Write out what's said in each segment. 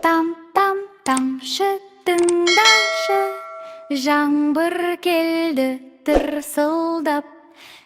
Там тамшы тыңдашы, жаңбыр келді тырсылдап.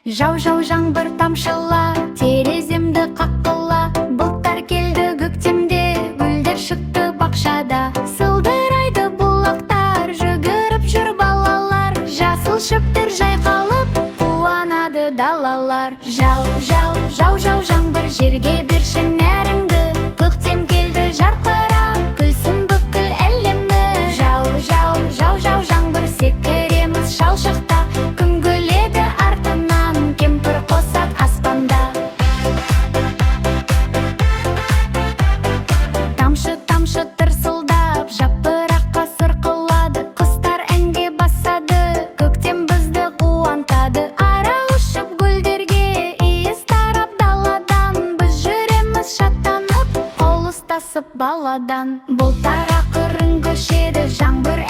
Жау жаңбыр тамшыла, тереземді қаққыла. Бұлттар келді көктемде, гүлдер шықты бақшада. Сылдырайды бұлақтар, жүгіріп жүр балалар. Жасыл шөптер жайқалып, қуанады далалар. Жау жаңбыр, жерге берші нәріңді. Көктем келді жарқырап, күлсін бүкіл әлемі. Жау жаңбыр, секіреміз шалшықта. Күн күледі артынан, кемпір қосақ аспанда. Тамшы тырсылдап, жапыраққа сырқылады. Құстар әнге басады, көктем бізді қуантады. Ара ұшып гүлдерге, иіс тарап даладан. Біз жүреміз шаттанып, қол ұстасып баладан. Бұлттар ақырын көшеді, жаңбыр